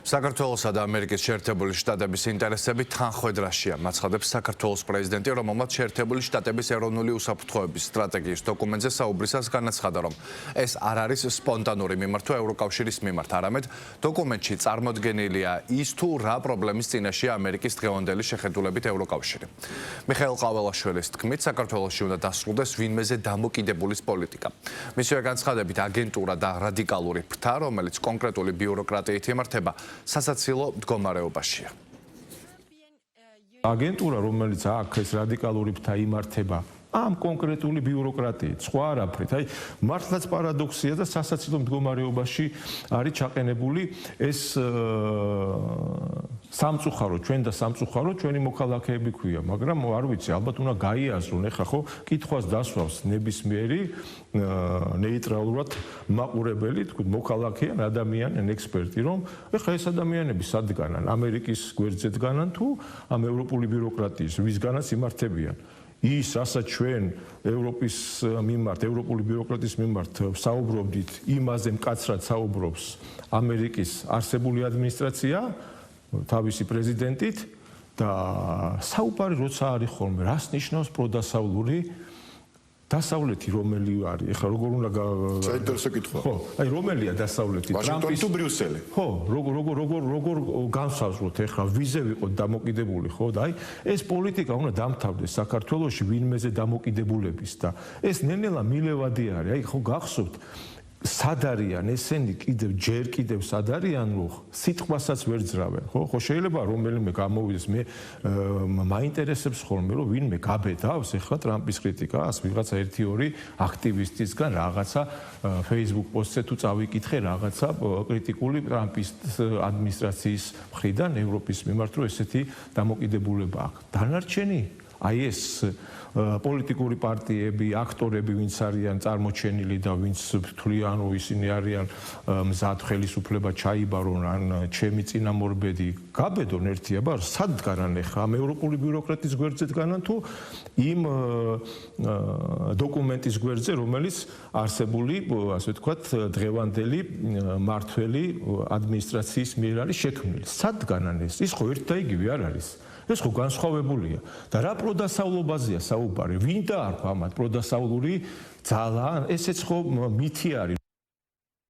საქართველოსა და ამერიკის შეერთებული შტატების ინტერესები თანხმედრაშია, მაცხადებს საქართველოს პრეზიდენტი, რომელმაც შეერთებული შტატების ეროვნული უსაფრთხოების სტრატეგიის დოკუმენტზე საუბრისას განაცხადა, რომ ეს არ არის სპონტანური მიმართვა ევროკავშირის მიმართ, არამედ დოკუმენტში წარმოდგენილია ის თუ რა პრობლემის წინაშეა ამერიკის დღევანდელი შეხედულებით ევროკავშირი. მიხეილ ყაველაშვილის თქმით, საქართველოში უნდა დასრულდეს ვინმეზე დამოკიდებულის პოლიტიკა. მისივე განცხადებით, აგენტურა და რადიკალური ფრთა, რომელიც კონკრეტული ბიუროკრატიით იმართება, სასაცილო მდგომარეობაშია. აგენტურა, რომელიც აქ ეს რადიკალური ფრთა იმართება ამ კონკრეტული ბიუროკრატიით, სხვა არაფრით. აი, მართლაც პარადოქსია და სასაცილო მდგომარეობაში არის ჩაყენებული ეს სამწუხარო, ჩვენ და სამწუხარო ჩვენი მოქალაქეები ქვია, მაგრამ არ ვიცი, ალბათ უნდა გაიაზრონ, ეხლა ხო კითხვას დასვავს ნებისმიერი ნეიტრალურად მაყურებელი, თქვით, მოქალაქე ან ადამიანი ან ექსპერტი, რომ ეხლა ეს ადამიანები სადგანან, ამერიკის გვერდზე დგანან თუ ამ ევროპული ბიუროკრატიის, ვისგანაც იმართებიან. ის, რასაც ჩვენ ევროპის მიმართ, ევროპული ბიუროკრატიის მიმართ საუბრობდით, იმაზე მკაცრად საუბრობს ამერიკის არსებული ადმინისტრაცია, თავისი პრეზიდენტით და საუბარი როცა არის ხოლმე, რას ნიშნავს პროდასავლური დასავლეთი რომელი არის? ეხლა როგორ უნდა საინტერესო კითხვა. ხო, აი რომელია დასავლეთი? ვაშინგტონი თუ ბრიუსელი? ხო, როგორ განსაზღვროთ ეხლა ვიზე ვიყოთ დამოკიდებული, ხო? და აი ეს პოლიტიკა უნდა დამთავრდეს საქართველოში ვინმეზე დამოკიდებულების და ეს ნელ-ნელა მილევადი არის. აი ხო გახსოვთ სად არიან ესენი ჯერ კიდევ სად არიან, რომ სიტყვასაც ვერ ძრავენ, ხო? ხო შეიძლება რომელიმე გამოვიდეს, მე მაინტერესებს ხოლმე, რომ ვინმე გაბედავს ეხლა ტრამპის კრიტიკას, ვიღაცა 1-2 აქტივისტისგან რაღაცა Facebook პოსტზე თუ წავიკითხე რაღაცა კრიტიკული ტრამპის ადმინისტრაციის მხრიდან ევროპის მიმართ, რომ ესეთი დამოკიდებულება აქვს. დანარჩენი აი ეს პოლიტიკური პარტიები, აქტორები, ვინც არიან წარმოჩენილი და ვინც თვლიან, რომ ისინი არიან მზად ხელისუფლება ჩაიბარონ ან ჩემი წინამორბედი, გაბედონ ერთიაბარ, სად დგანან ახლა ამ ევროპული ბიუროკრატიის გვერდზე დგანან თუ იმ დოკუმენტის გვერდზე, რომელიც არსებული, ასე ვთქვათ, დღევანდელი მართველი ადმინისტრაციის მიერ არის შექმნილი. სად დგანან ეს? ის ხო ერთ და იგივე არ არის. ეს ხო განსხვავებულია და რა პროდასავლობაზეა საუბარი? ვინ დაარქვა ამათ პროდასავლური ძალა? ესეც ხო მითი არის.